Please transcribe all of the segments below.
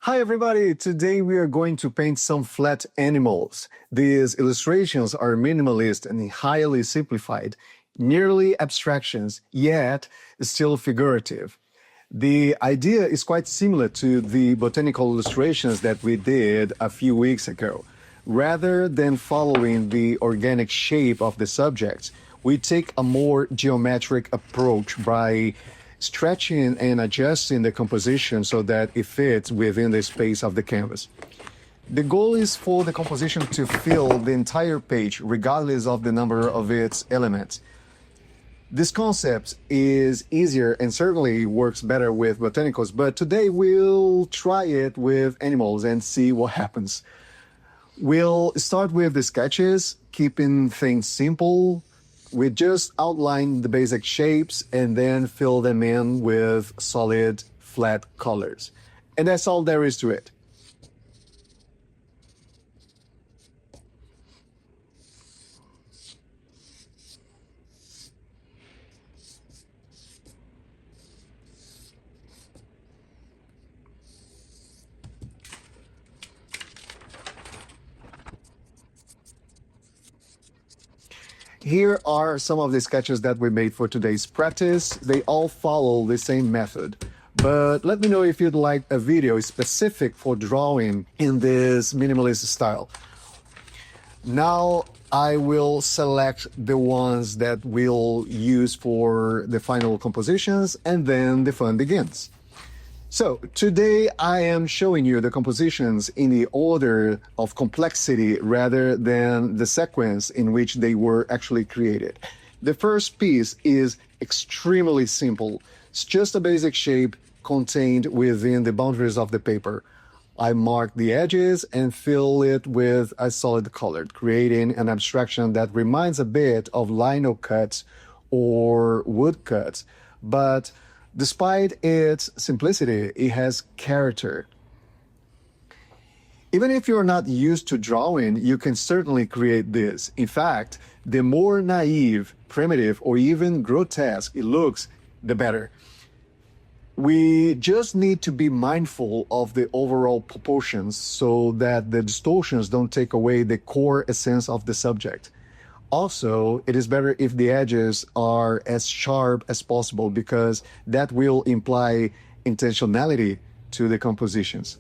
Hi everybody, today we are going to paint some flat animals. These illustrations are minimalist and highly simplified, nearly abstractions, yet still figurative. The idea is quite similar to the botanical illustrations that we did a few weeks ago. Rather than following the organic shape of the subject, we take a more geometric approach by stretching and adjusting the composition so that it fits within the space of the canvas. The goal is for the composition to fill the entire page, regardless of the number of its elements. This concept is easier and certainly works better with botanicals, but today we'll try it with animals and see what happens. We'll start with the sketches, keeping things simple. We just outline the basic shapes and then fill them in with solid, flat colors. And that's all there is to it. Here are some of the sketches that we made for today's practice. They all follow the same method. But let me know if you'd like a video specific for drawing in this minimalist style. Now I will select the ones that we'll use for the final compositions, and then the fun begins. So today I am showing you the compositions in the order of complexity rather than the sequence in which they were actually created. The first piece is extremely simple. It's just a basic shape contained within the boundaries of the paper. I mark the edges and fill it with a solid color, creating an abstraction that reminds a bit of lino cuts or wood cuts, but despite its simplicity, it has character. Even if you're not used to drawing, you can certainly create this. In fact, the more naive, primitive, or even grotesque it looks, the better. We just need to be mindful of the overall proportions so that the distortions don't take away the core essence of the subject. Also, it is better if the edges are as sharp as possible because that will imply intentionality to the compositions.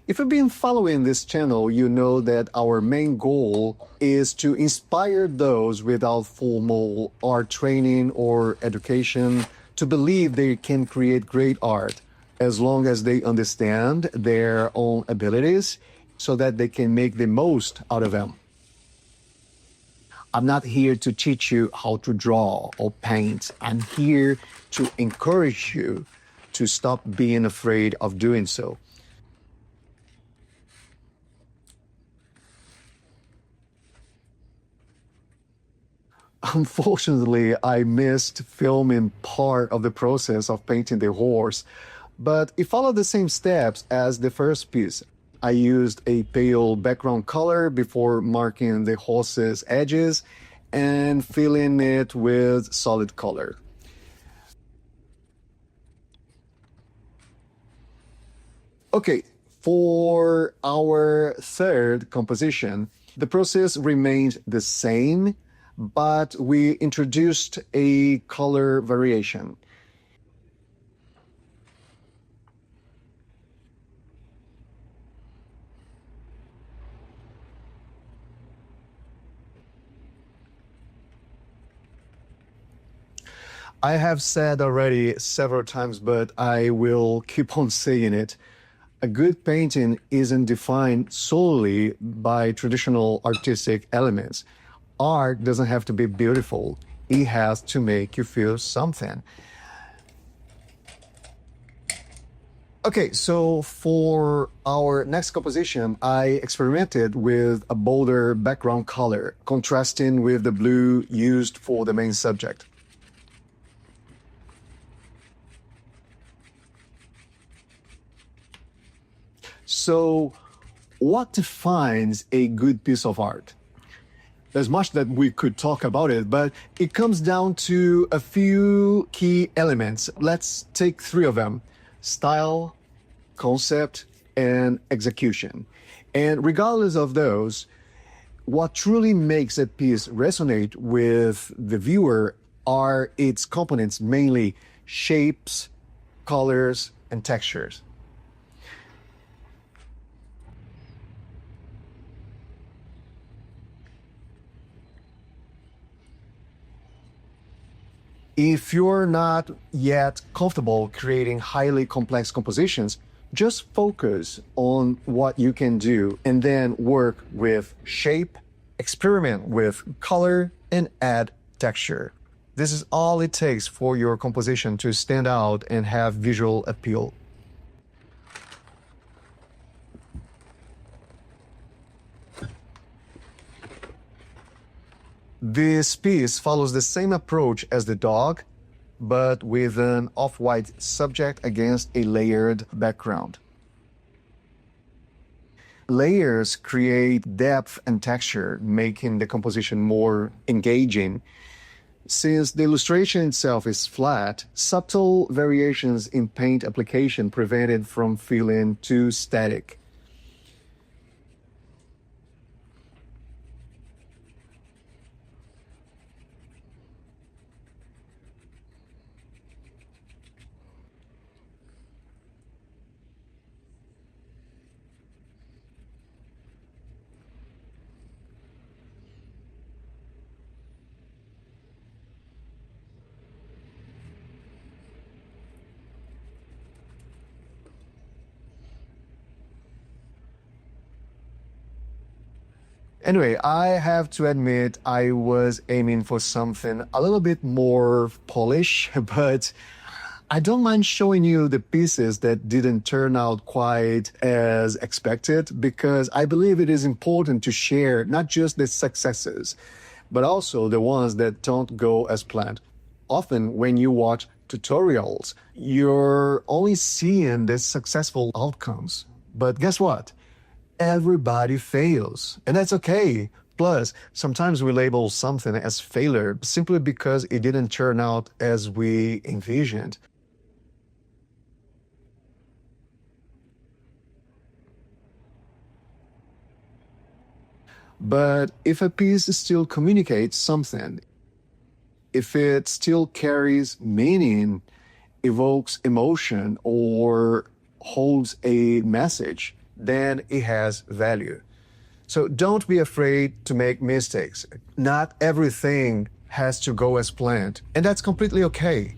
If you've been following this channel, you know that our main goal is to inspire those without formal art training or education to believe they can create great art as long as they understand their own abilities so that they can make the most out of them. I'm not here to teach you how to draw or paint. I'm here to encourage you to stop being afraid of doing so. Unfortunately, I missed filming part of the process of painting the horse, but it followed the same steps as the first piece. I used a pale background color before marking the horse's edges and filling it with solid color. Okay, for our third composition, the process remained the same, but we introduced a color variation. I have said already several times, but I will keep on saying it. A good painting isn't defined solely by traditional artistic elements. Art doesn't have to be beautiful. It has to make you feel something. Okay, so for our next composition, I experimented with a bolder background color, contrasting with the blue used for the main subject. So, what defines a good piece of art? There's much that we could talk about it, but it comes down to a few key elements. Let's take three of them: style, concept, and execution. And regardless of those, what truly makes a piece resonate with the viewer are its components, mainly shapes, colors, and textures. If you're not yet comfortable creating highly complex compositions, just focus on what you can do and then work with shape, experiment with color, and add texture. This is all it takes for your composition to stand out and have visual appeal. This piece follows the same approach as the dog, but with an off-white subject against a layered background. Layers create depth and texture, making the composition more engaging. Since the illustration itself is flat, subtle variations in paint application prevent it from feeling too static. Anyway, I have to admit I was aiming for something a little bit more polish, but I don't mind showing you the pieces that didn't turn out quite as expected, because I believe it is important to share not just the successes, but also the ones that don't go as planned. Often when you watch tutorials, you're only seeing the successful outcomes. But guess what? Everybody fails, and that's okay. Plus, sometimes we label something as failure simply because it didn't turn out as we envisioned. But if a piece still communicates something, if it still carries meaning, evokes emotion, or holds a message, then it has value. So don't be afraid to make mistakes. Not everything has to go as planned, and that's completely okay.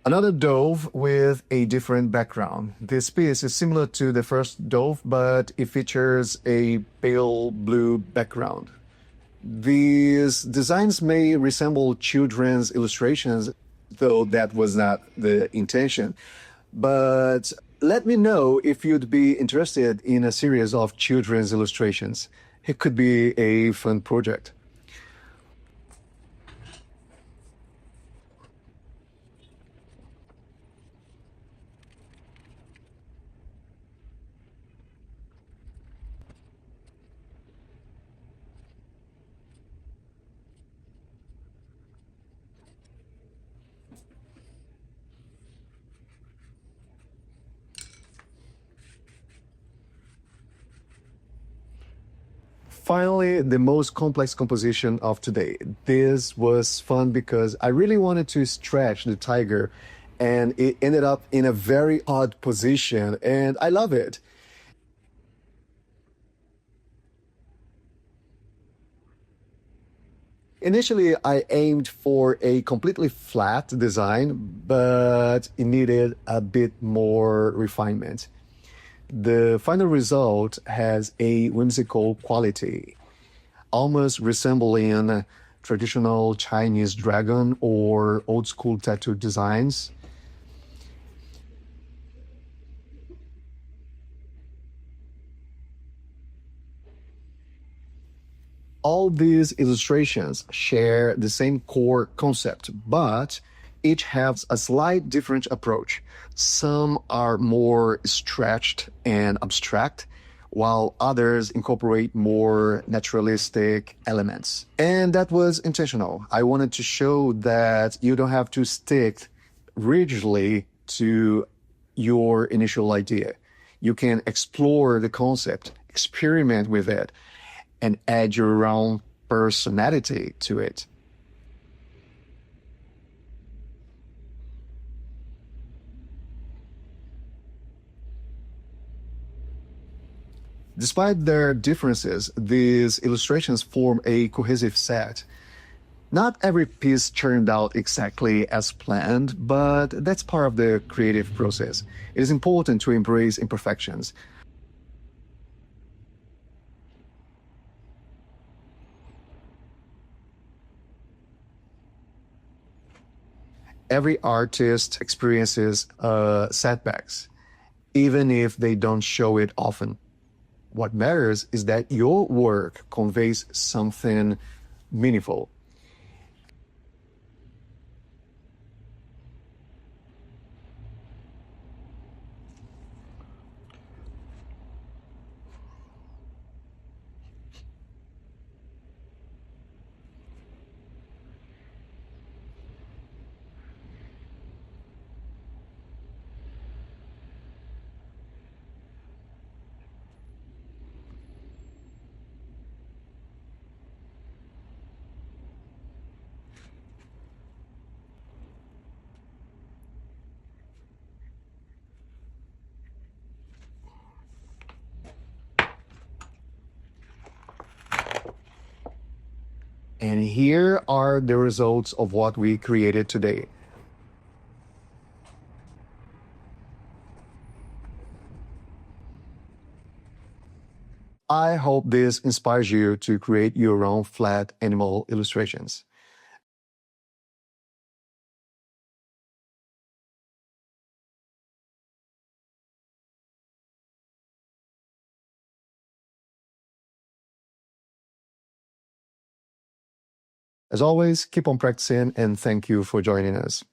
Another dove with a different background. This piece is similar to the first dove, but it features a pale blue background. These designs may resemble children's illustrations, though that was not the intention. But let me know if you'd be interested in a series of children's illustrations. It could be a fun project. Finally, the most complex composition of today. This was fun because I really wanted to stretch the tiger, and it ended up in a very odd position, and I love it. Initially, I aimed for a completely flat design, but it needed a bit more refinement. The final result has a whimsical quality, almost resembling traditional Chinese dragon or old school tattoo designs. All these illustrations share the same core concept, but each has a slight different approach. Some are more stretched and abstract, while others incorporate more naturalistic elements. And that was intentional. I wanted to show that you don't have to stick rigidly to your initial idea. You can explore the concept, experiment with it, and add your own personality to it. Despite their differences, these illustrations form a cohesive set. Not every piece turned out exactly as planned, but that's part of the creative process. It is important to embrace imperfections. Every artist experiences setbacks, even if they don't show it often. What matters is that your work conveys something meaningful. And here are the results of what we created today. I hope this inspires you to create your own flat animal illustrations. As always, keep on practicing and thank you for joining us.